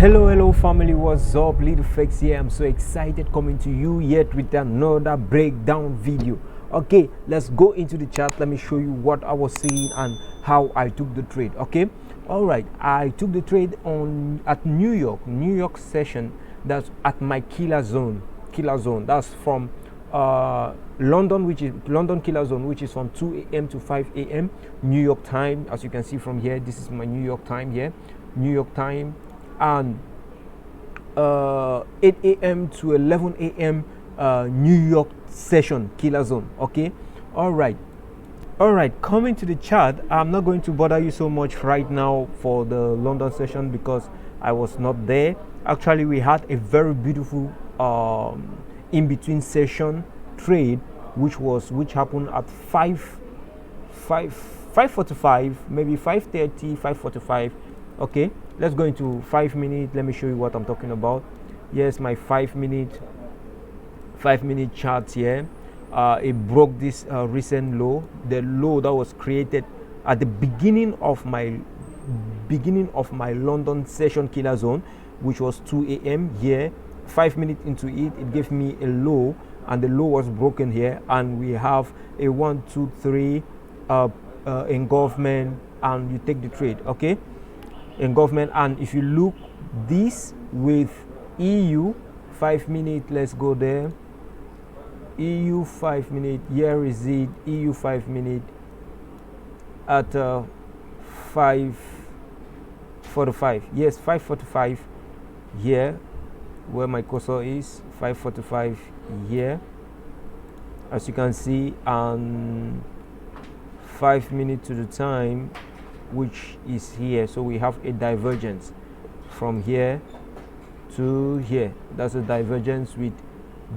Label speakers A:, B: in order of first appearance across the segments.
A: Hello family, what's up? LITFX here. I'm so excited coming to you yet with another breakdown video. Okay, let's go into the chart. Let me show you what I was seeing and how I took the trade. Okay, all right, I took the trade at New York session. That's at my killer zone. That's from London, which is London killer zone, which is from 2 a.m. to 5 a.m. New York time. As you can see from here, this is my New York time here. New York time. And 8 a.m. to 11 a.m. New York session killer zone. Okay, all right, coming to the chart, I'm not going to bother you so much right now for the London session because I was not there. Actually, we had a very beautiful in between session trade which happened at 5:45, maybe 5:30, 5:45. Okay, let's go into 5 minutes. Let me show you what I'm talking about. Yes, my 5 minute chart here. It broke this recent low, the low that was created at the beginning of my London session killer zone, which was 2 a.m. here. 5 minutes into it gave me a low, and the low was broken here, and we have a 1, 2, 3 engulfment, and you take the trade. Okay, engulfment. And if you look this with EU 5 minutes, let's go there. EU 5 minutes, here is it. EU 5 minutes at 5:45. Yes, 5:45 here, where my cursor is. 5:45 here, as you can see, and 5 minutes to the time, which is here. So we have a divergence from here to here. That's a divergence with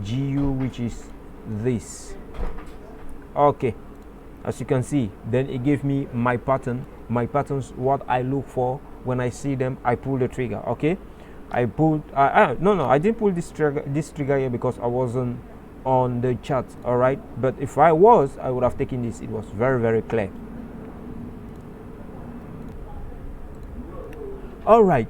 A: GU, which is this. Okay, as you can see, then it gave me my patterns, what I look for. When I see them, I pull the trigger. Okay, I pulled no, I didn't pull this trigger here because I wasn't on the chart. All right, but if I was, I would have taken this. It was very clear. All right,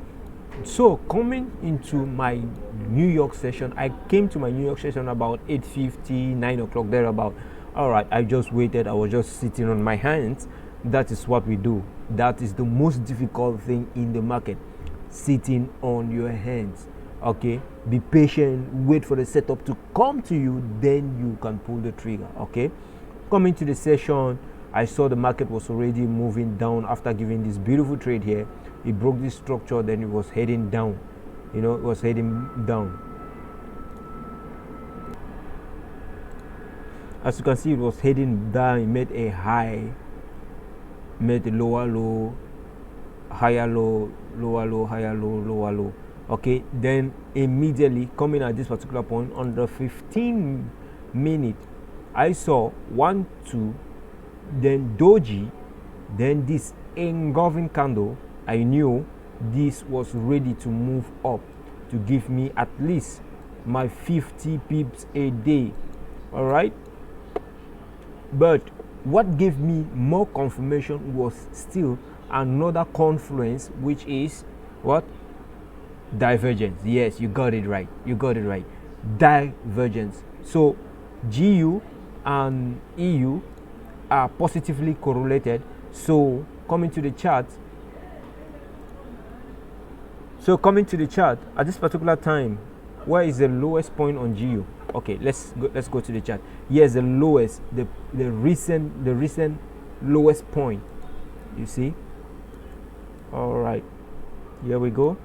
A: so coming into my New York session, I came to my New York session about 8:50, 9 o'clock thereabout. All right, I just waited. I was just sitting on my hands. That is what we do. That is the most difficult thing in the market, sitting on your hands. Okay, be patient, wait for the setup to come to you, then you can pull the trigger. Okay, coming to the session, I saw the market was already moving down after giving this beautiful trade here. It broke this structure, then it was heading down. It was heading down. As you can see, it was heading down. It made a high, made a lower low, higher low, lower low, higher low, lower low. Okay, then immediately coming at this particular point on the 15 minute, I saw 1, 2, then doji, then this engulfing candle. I knew this was ready to move up to give me at least my 50 pips a day. All right, but what gave me more confirmation was still another confluence, which is what? Divergence. Yes, you got it right. Divergence. So GU and EU are positively correlated. So coming to the chart, at this particular time, where is the lowest point on GU? Okay, let's go to the chart. Here's the lowest, the recent lowest point. You see? All right, here we go.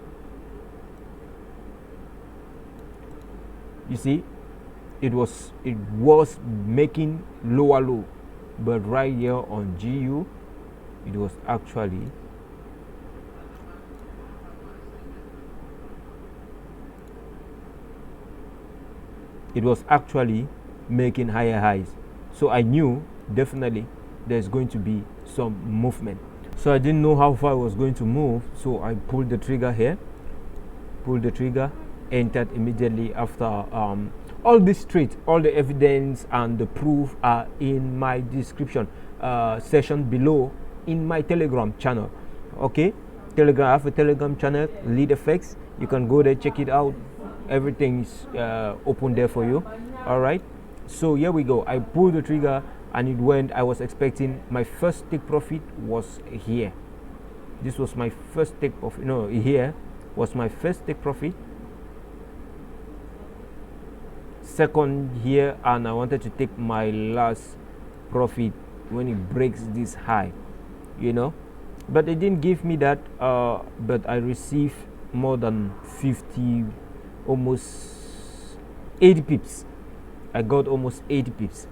A: You see, it was making lower low, but right here on GU, it was actually making higher highs. So I knew definitely there's going to be some movement. So I didn't know how far I was going to move, so I pulled the trigger here, entered immediately after. All this trade, all the evidence and the proof are in my description section below in my Telegram channel. Okay, Telegram. I have a Telegram channel, LITFX. You can go there, check it out. Everything is open there for you. All right, so here we go. I pulled the trigger and it went. I was expecting my first take profit was here. This was my first take profit. No, here was my first take profit. Second here, and I wanted to take my last profit when it breaks this high, you know, but it didn't give me that. But I received more than 50, almost 80 pips. I got almost 80 pips.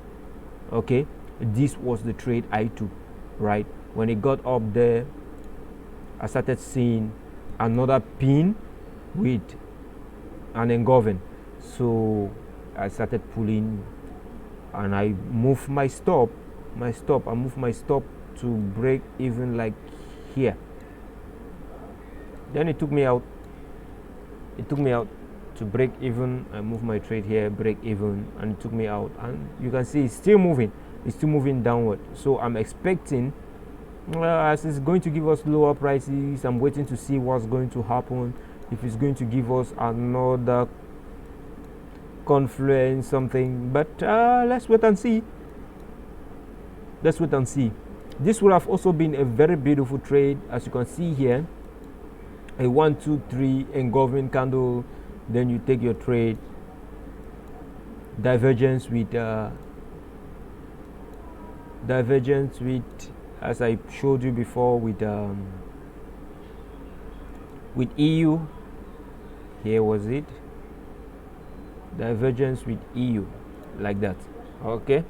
A: Okay, this was the trade I took. Right when it got up there, I started seeing another pin with an engulfing, so I started pulling and I moved my stop. I moved my stop to break even like here. Then it took me out. To break even. I moved my trade here, break even, and it took me out. And you can see it's still moving. It's still moving downward. So I'm expecting, as it's going to give us lower prices, I'm waiting to see what's going to happen. If it's going to give us another confluence, something. But let's wait and see. Let's wait and see. This would have also been a very beautiful trade, as you can see here. A 1, 2, 3 engulfing candle. Then you take your trade. Divergence with as I showed you before, with EU. Here was it. Divergence with EU, like that. Okay.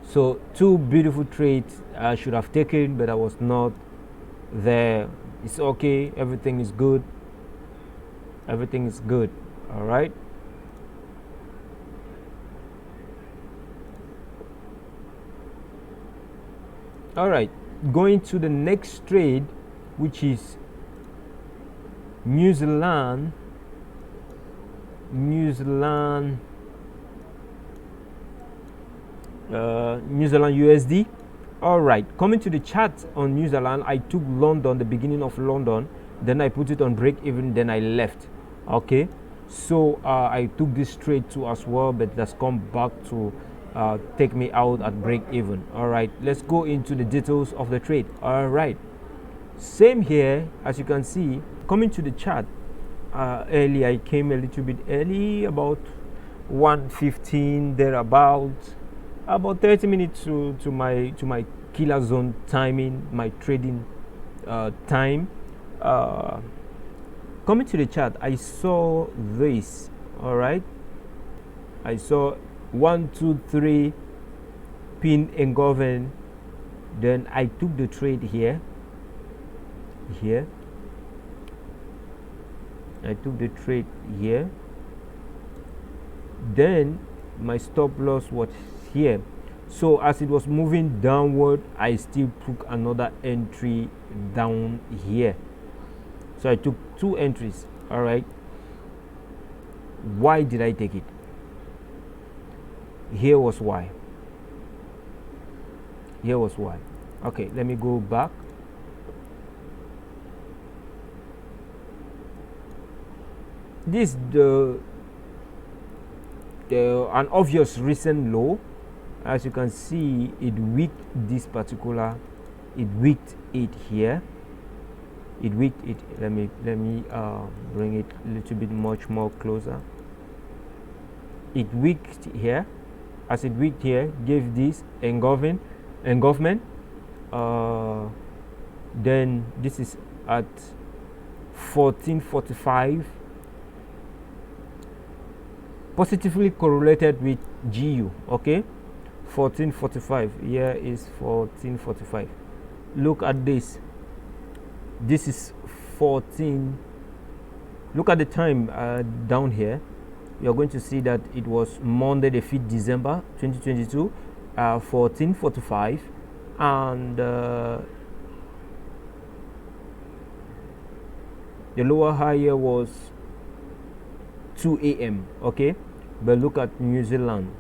A: So 2 beautiful trades I should have taken, but I was not there. It's okay. Everything is good. Everything is good. All right. All right. Going to the next trade, which is New Zealand USD. All right, coming to the chart on New Zealand, I took London, the beginning of London, then I put it on break even, then I left. Okay, so I took this trade too as well, but it has come back to take me out at break even. All right, let's go into the details of the trade. All right, same here, as you can see. Coming to the chart, early, I came a little bit early, about 1:15 thereabout, about 30 minutes to my killer zone timing, my trading time. Coming to the chart, I saw this. All right, I saw 1, 2, 3 pin engulfing. Then I took the trade here. I took the trade here. Then my stop loss was here. So as it was moving downward, I still took another entry down here. So I took 2 entries. All right. Why did I take it? Here was why. Okay, let me go back. This an obvious recent low. As you can see, it wicked this particular. It wicked it here. Let me bring it a little bit much more closer. It wicked here. As it wicked here, gave this engulfment. Then this is at 1445. Positively correlated with GU. Okay, 1445. Here is 1445. Look at this. This is 14. Look at the time down here. You're going to see that it was Monday the 5th December 2022, 1445, and the lower high here was 2 a.m. Okay, but look at New Zealand.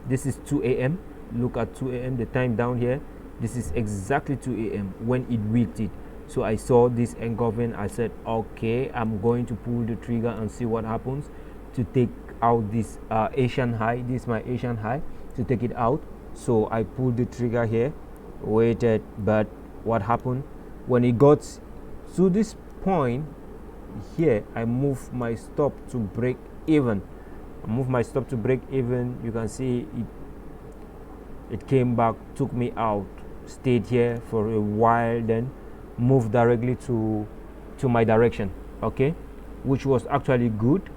A: This is 2 a.m. Look at 2 a.m. the time down here. This is exactly 2 a.m. when it wicked it. So I saw this engulfing. I said, okay, I'm going to pull the trigger and see what happens to take out this Asian high. This is my Asian high, to take it out. So I pulled the trigger here, waited, but what happened when it got to this point here, I moved my stop to break even. You can see it came back, took me out, stayed here for a while, then moved directly to my direction, okay, which was actually good,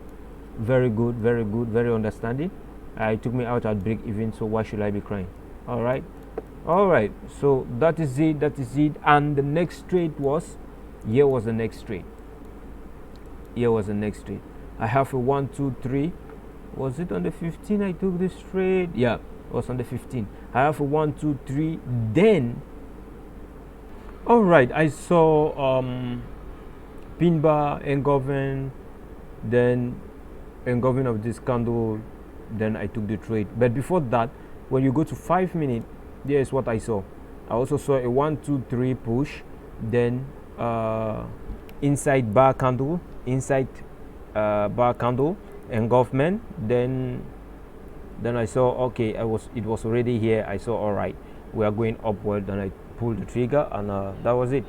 A: very good, very understanding. It took me out at break even, so why should I be crying? All right, so that is it. And the next trade was, here was the next trade. I have a 1 2 3. Was it on the 15 I took this trade? Yeah, it was on the 15. I have a 1 2 3. Then all right, I saw pin bar engulfing, then engulfing of this candle, then I took the trade. But before that, when you go to 5 minutes, here's what I saw. I also saw a 1 2 3 push, then inside bar candle engulfment, then I saw, okay, it was already here. I saw, all right, we are going upward, and I pulled the trigger, and that was it.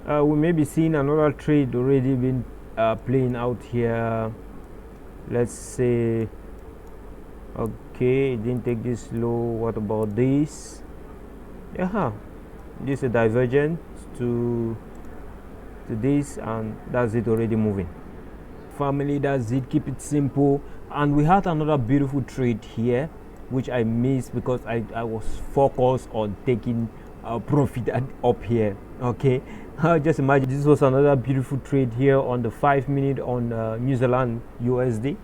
A: We may be seeing another trade already been playing out here. Let's say, okay, it didn't take this low. What about this? Yeah, this is a divergence to this, and that's it, already moving. Family, that's it. Keep it simple. And we had another beautiful trade here, which I missed because I was focused on taking profit up here. Okay, just imagine this was another beautiful trade here on the 5 minute on New Zealand USD.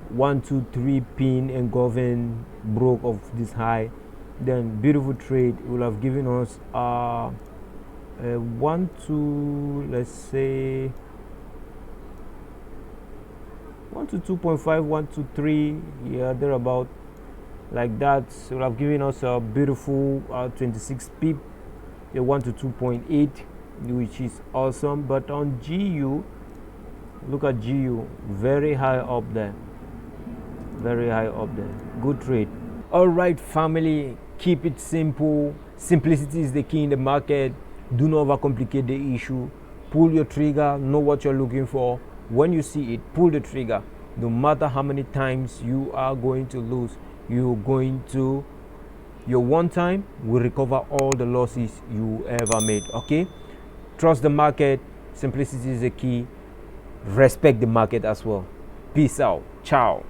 A: 1 2 3 pin engulfing, broke of this high, then beautiful trade. It will have given us 1 2, let's say 1 to 2.5, 1 to 3, yeah, thereabout, like that. So will have given us a beautiful 26 pip, a 1 to 2.8, which is awesome. But on GU, look at GU, very high up there, good trade. All right, family, keep it simple. Simplicity is the key in the market. Do not overcomplicate the issue. Pull your trigger, know what you're looking for. When you see it, pull the trigger. No matter how many times you are going to lose, your one time will recover all the losses you ever made. Okay, trust the market. Simplicity is the key. Respect the market as well. Peace out. Ciao.